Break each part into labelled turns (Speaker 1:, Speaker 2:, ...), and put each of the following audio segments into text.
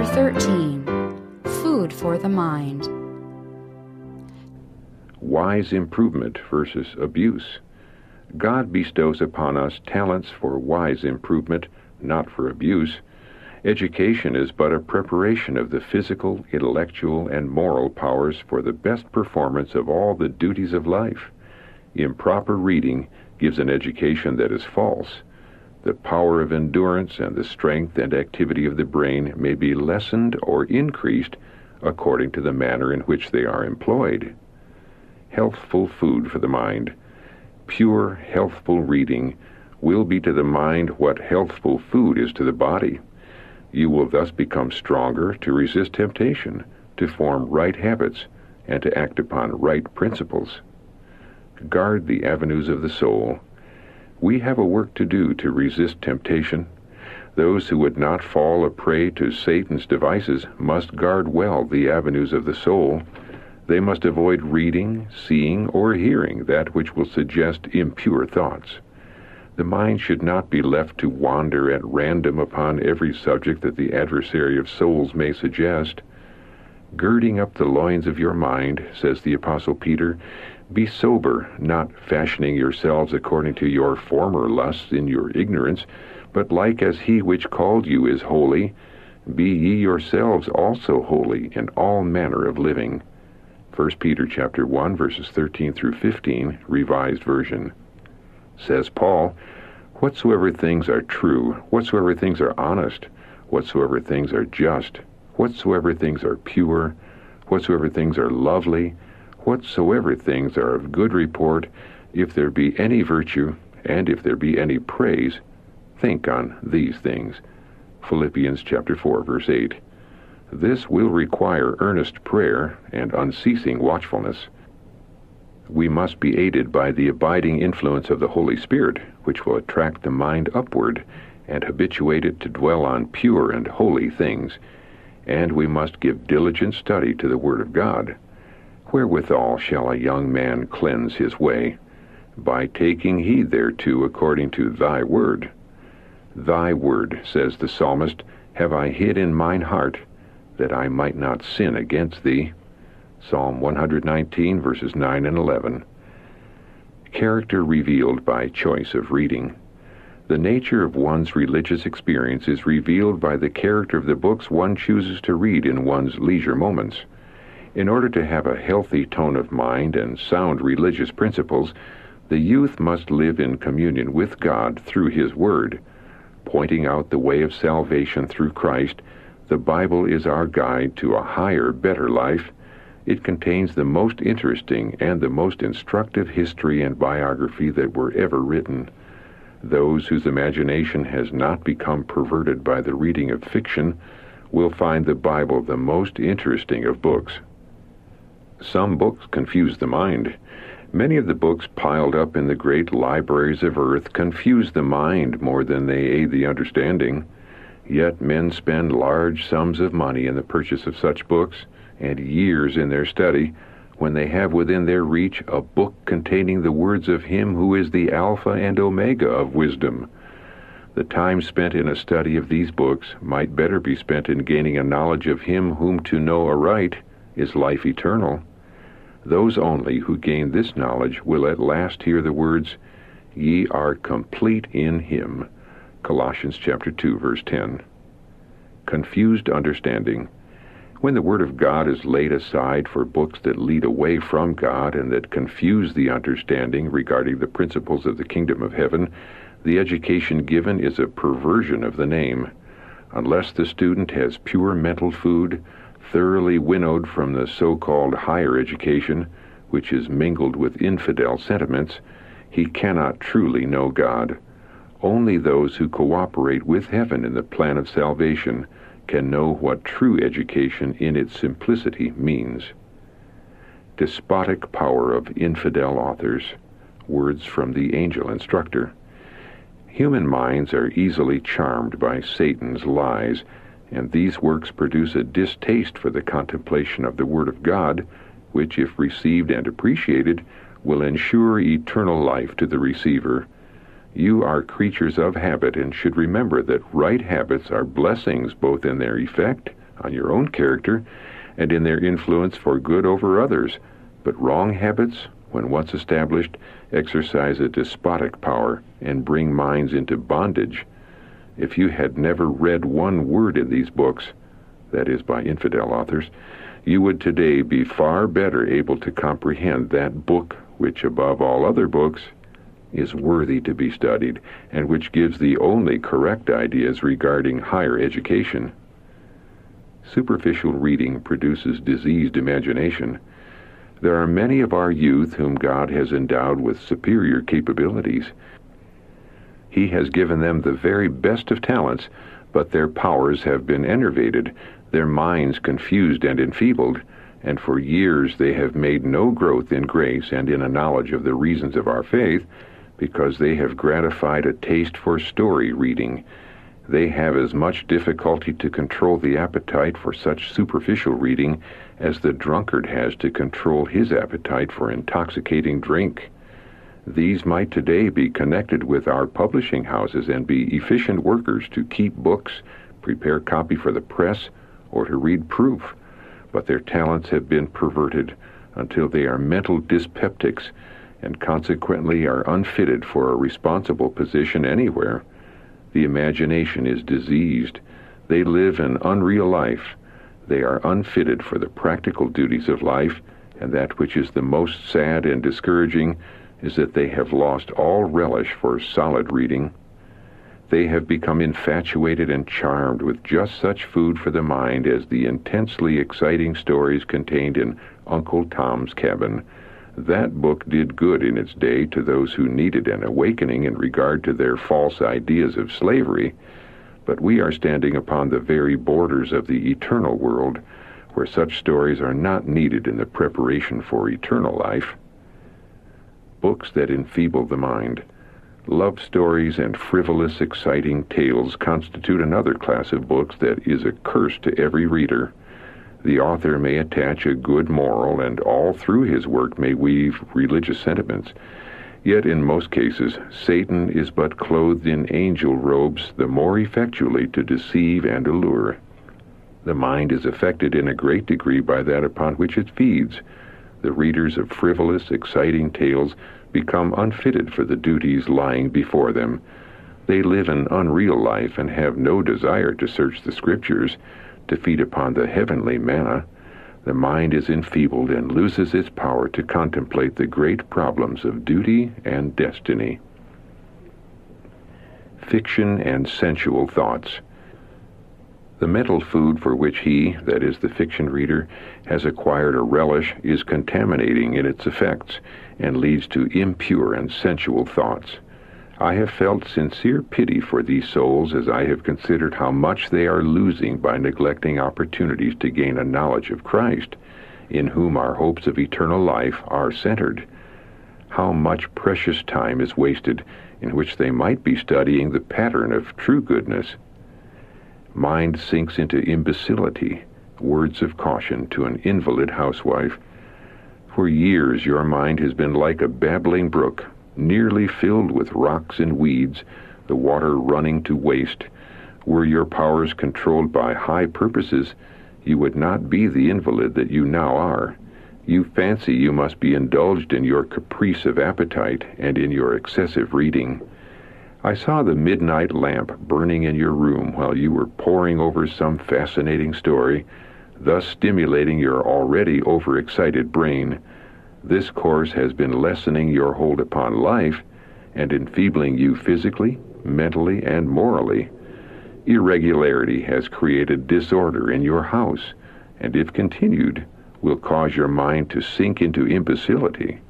Speaker 1: Chapter 13. Food for the Mind.
Speaker 2: Wise improvement versus abuse. God bestows upon us talents for wise improvement, not for abuse. Education is but a preparation of the physical, intellectual, and moral powers for the best performance of all the duties of life. Improper reading gives an education that is false. The power of endurance and the strength and activity of the brain may be lessened or increased according to the manner in which they are employed. Healthful food for the mind. Pure, healthful reading will be to the mind what healthful food is to the body. You will thus become stronger to resist temptation, to form right habits, and to act upon right principles. Guard the avenues of the soul. We have a work to do to resist temptation. Those who would not fall a prey to Satan's devices must guard well the avenues of the soul. They must avoid reading, seeing, or hearing that which will suggest impure thoughts. The mind should not be left to wander at random upon every subject that the adversary of souls may suggest. Girding up the loins of your mind, says the Apostle Peter, be sober, not fashioning yourselves according to your former lusts in your ignorance, but like as he which called you is holy, be ye yourselves also holy in all manner of living. 1 Peter chapter 1, verses 13 through 15, Revised Version. Says Paul, whatsoever things are true, whatsoever things are honest, whatsoever things are just, whatsoever things are pure, whatsoever things are lovely, whatsoever things are of good report, if there be any virtue, and if there be any praise, think on these things. Philippians chapter 4, verse 8. This will require earnest prayer and unceasing watchfulness. We must be aided by the abiding influence of the Holy Spirit, which will attract the mind upward and habituate it to dwell on pure and holy things. And we must give diligent study to the Word of God. Wherewithal shall a young man cleanse his way? By taking heed thereto according to thy word. Thy word, says the psalmist, have I hid in mine heart, that I might not sin against thee. Psalm 119, verses 9 and 11. Character revealed by choice of reading. The nature of one's religious experience is revealed by the character of the books one chooses to read in one's leisure moments. In order to have a healthy tone of mind and sound religious principles, the youth must live in communion with God through His Word. Pointing out the way of salvation through Christ, the Bible is our guide to a higher, better life. It contains the most interesting and the most instructive history and biography that were ever written. Those whose imagination has not become perverted by the reading of fiction will find the Bible the most interesting of books. Some books confuse the mind. Many of the books piled up in the great libraries of earth confuse the mind more than they aid the understanding. Yet men spend large sums of money in the purchase of such books, and years in their study, when they have within their reach a book containing the words of Him who is the Alpha and Omega of wisdom. The time spent in a study of these books might better be spent in gaining a knowledge of Him whom to know aright is life eternal. Those only who gain this knowledge will at last hear the words, Ye are complete in Him. Colossians chapter 2, verse 10. Confused understanding. When the Word of God is laid aside for books that lead away from God and that confuse the understanding regarding the principles of the kingdom of heaven, the education given is a perversion of the name. Unless the student has pure mental food, thoroughly winnowed from the so-called higher education, which is mingled with infidel sentiments, he cannot truly know God. Only those who cooperate with heaven in the plan of salvation can know what true education in its simplicity means. Despotic power of infidel authors. Words from the angel instructor. Human minds are easily charmed by Satan's lies, and these works produce a distaste for the contemplation of the Word of God, which, if received and appreciated, will ensure eternal life to the receiver. You are creatures of habit and should remember that right habits are blessings both in their effect on your own character, and in their influence for good over others, but wrong habits, when once established, exercise a despotic power and bring minds into bondage. If you had never read one word in these books, that is by infidel authors, you would today be far better able to comprehend that book which, above all other books, is worthy to be studied, and which gives the only correct ideas regarding higher education. Superficial reading produces diseased imagination. There are many of our youth whom God has endowed with superior capabilities. He has given them the very best of talents, but their powers have been enervated, their minds confused and enfeebled, and for years they have made no growth in grace and in a knowledge of the reasons of our faith, because they have gratified a taste for story reading. They have as much difficulty to control the appetite for such superficial reading as the drunkard has to control his appetite for intoxicating drink. These might today be connected with our publishing houses and be efficient workers to keep books, prepare copy for the press, or to read proof, but their talents have been perverted until they are mental dyspeptics and consequently are unfitted for a responsible position anywhere. The imagination is diseased. They live an unreal life. They are unfitted for the practical duties of life, and that which is the most sad and discouraging is that they have lost all relish for solid reading. They have become infatuated and charmed with just such food for the mind as the intensely exciting stories contained in Uncle Tom's Cabin. That book did good in its day to those who needed an awakening in regard to their false ideas of slavery, but we are standing upon the very borders of the eternal world, where such stories are not needed in the preparation for eternal life. Books that enfeeble the mind. Love stories and frivolous, exciting tales constitute another class of books that is a curse to every reader. The author may attach a good moral, and all through his work may weave religious sentiments. Yet in most cases, Satan is but clothed in angel robes the more effectually to deceive and allure. The mind is affected in a great degree by that upon which it feeds. The readers of frivolous, exciting tales become unfitted for the duties lying before them. They live an unreal life and have no desire to search the Scriptures, to feed upon the heavenly manna. The mind is enfeebled and loses its power to contemplate the great problems of duty and destiny. Fiction and sensual thoughts. The mental food for which he, that is the fiction reader, has acquired a relish is contaminating in its effects and leads to impure and sensual thoughts. I have felt sincere pity for these souls as I have considered how much they are losing by neglecting opportunities to gain a knowledge of Christ, in whom our hopes of eternal life are centered. How much precious time is wasted in which they might be studying the pattern of true goodness. Mind sinks into imbecility. Words of caution to an invalid housewife. For years your mind has been like a babbling brook, nearly filled with rocks and weeds, the water running to waste. Were your powers controlled by high purposes, you would not be the invalid that you now are. You fancy you must be indulged in your caprice of appetite and in your excessive reading. I saw the midnight lamp burning in your room while you were poring over some fascinating story, thus stimulating your already overexcited brain. This course has been lessening your hold upon life and enfeebling you physically, mentally, and morally. Irregularity has created disorder in your house, and if continued, will cause your mind to sink into imbecility.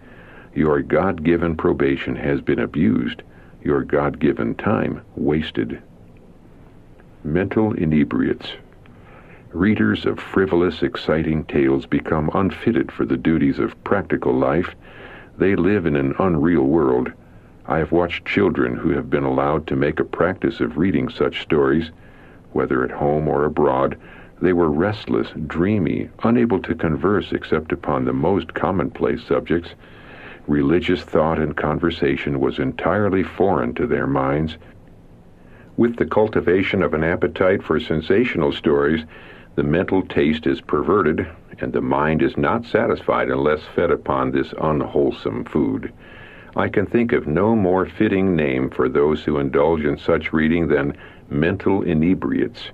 Speaker 2: Your God-given probation has been abused, your God-given time wasted. Mental inebriates. Readers of frivolous, exciting tales become unfitted for the duties of practical life. They live in an unreal world. I have watched children who have been allowed to make a practice of reading such stories. Whether at home or abroad, they were restless, dreamy, unable to converse except upon the most commonplace subjects. Religious thought and conversation was entirely foreign to their minds. With the cultivation of an appetite for sensational stories, The mental taste is perverted, and the mind is not satisfied unless fed upon this unwholesome food. I can think of no more fitting name for those who indulge in such reading than mental inebriates.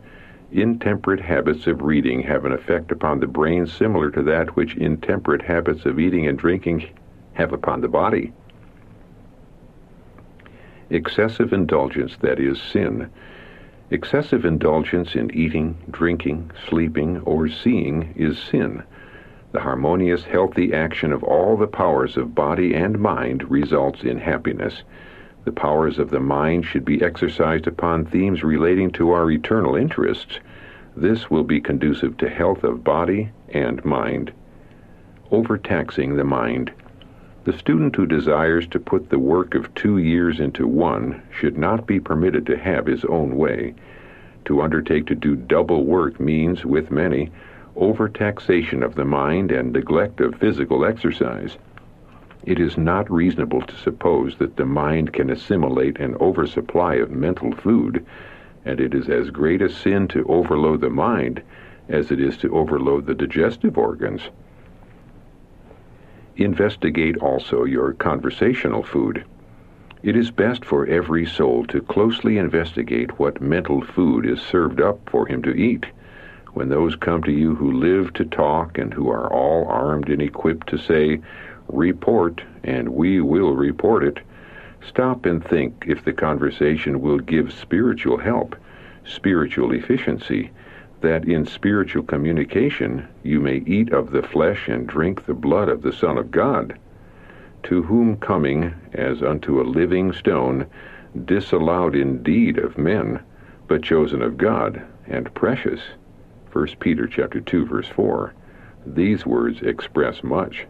Speaker 2: Intemperate habits of reading have an effect upon the brain similar to that which intemperate habits of eating and drinking have upon the body. Excessive indulgence, that is, sin. Excessive indulgence in eating, drinking, sleeping, or seeing is sin. The harmonious, healthy action of all the powers of body and mind results in happiness. The powers of the mind should be exercised upon themes relating to our eternal interests. This will be conducive to health of body and mind. Overtaxing the mind. The student who desires to put the work of 2 years into one should not be permitted to have his own way. To undertake to do double work means, with many, overtaxation of the mind and neglect of physical exercise. It is not reasonable to suppose that the mind can assimilate an oversupply of mental food, and it is as great a sin to overload the mind as it is to overload the digestive organs. Investigate also your conversational food. It is best for every soul to closely investigate what mental food is served up for him to eat. When those come to you who live to talk and who are all armed and equipped to say, "Report, and we will report it," stop and think if the conversation will give spiritual help, spiritual efficiency, that in spiritual communication you may eat of the flesh and drink the blood of the Son of God, to whom coming as unto a living stone, disallowed indeed of men, but chosen of God, and precious. 1 Peter chapter 2, verse 4. These words express much.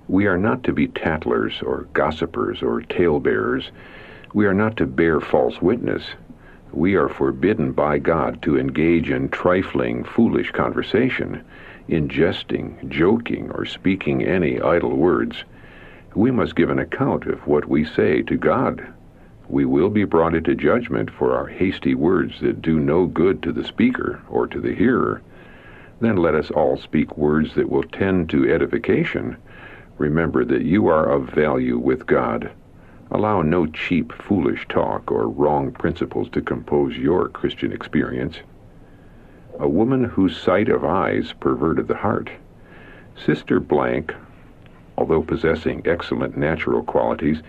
Speaker 2: We are not to be tattlers or gossipers or talebearers. We are not to bear false witness. We are forbidden by God to engage in trifling, foolish conversation, in jesting, joking, or speaking any idle words. We must give an account of what we say to God. We will be brought into judgment for our hasty words that do no good to the speaker or to the hearer. Then let us all speak words that will tend to edification. Remember that you are of value with God. Allow no cheap, foolish talk or wrong principles to compose your Christian experience. A woman whose sight of eyes perverted the heart. Sister Blank, although possessing excellent natural qualities,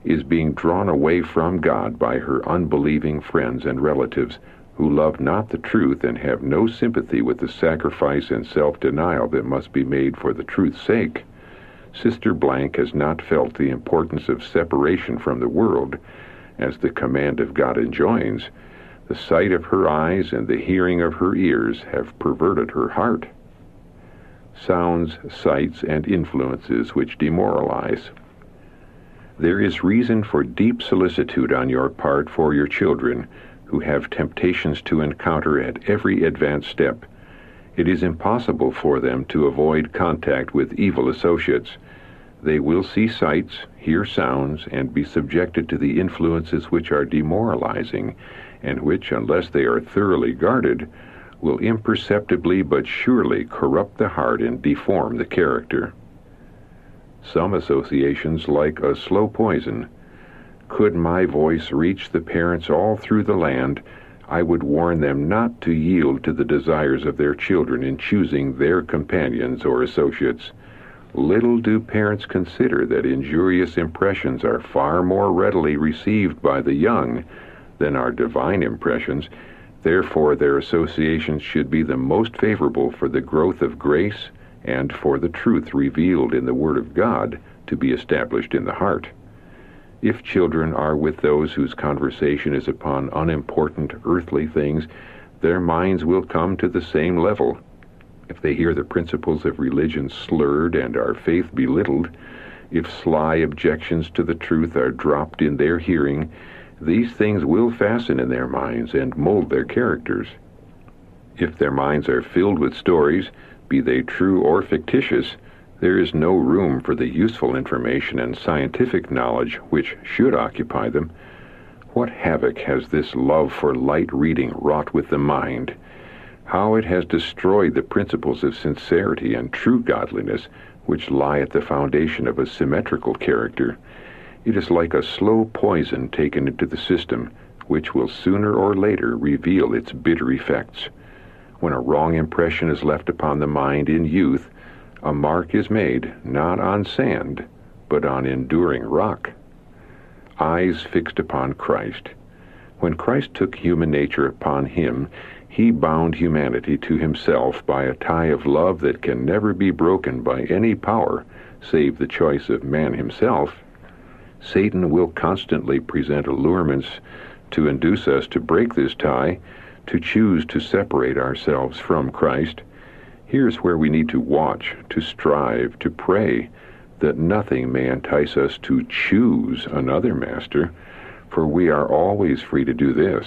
Speaker 2: is being drawn away from God by her unbelieving friends and relatives who love not the truth and have no sympathy with the sacrifice and self-denial that must be made for the truth's sake. Sister Blank has not felt the importance of separation from the world, as the command of God enjoins. The sight of her eyes and the hearing of her ears have perverted her heart. Sounds, sights, and influences which demoralize. There is reason for deep solicitude on your part for your children, who have temptations to encounter at every advanced step. It is impossible for them to avoid contact with evil associates. They will see sights, hear sounds, and be subjected to the influences which are demoralizing, and which, unless they are thoroughly guarded, will imperceptibly but surely corrupt the heart and deform the character. Some associations like a slow poison. Could my voice reach the parents all through the land, I would warn them not to yield to the desires of their children in choosing their companions or associates. Little do parents consider that injurious impressions are far more readily received by the young than are divine impressions. Therefore, their associations should be the most favorable for the growth of grace and for the truth revealed in the Word of God to be established in the heart. If children are with those whose conversation is upon unimportant earthly things, their minds will come to the same level. If they hear the principles of religion slurred and our faith belittled, if sly objections to the truth are dropped in their hearing, these things will fasten in their minds and mold their characters. If their minds are filled with stories, be they true or fictitious, there is no room for the useful information and scientific knowledge which should occupy them. What havoc has this love for light reading wrought with the mind? How it has destroyed the principles of sincerity and true godliness which lie at the foundation of a symmetrical character. It is like a slow poison taken into the system, which will sooner or later reveal its bitter effects. When a wrong impression is left upon the mind in youth, a mark is made not on sand, but on enduring rock. Eyes fixed upon Christ. When Christ took human nature upon him, he bound humanity to himself by a tie of love that can never be broken by any power save the choice of man himself. Satan will constantly present allurements to induce us to break this tie, to choose to separate ourselves from Christ. Here's where we need to watch, to strive, to pray, that nothing may entice us to choose another master, for we are always free to do this.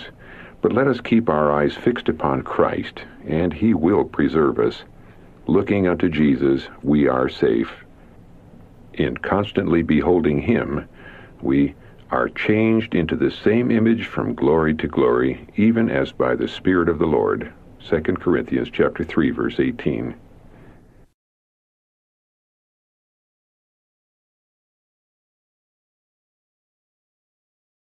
Speaker 2: But let us keep our eyes fixed upon Christ, and he will preserve us. Looking unto Jesus, we are safe. In constantly beholding him, we are changed into the same image from glory to glory, even as by the Spirit of the Lord. 2 Corinthians chapter 3, verse 18.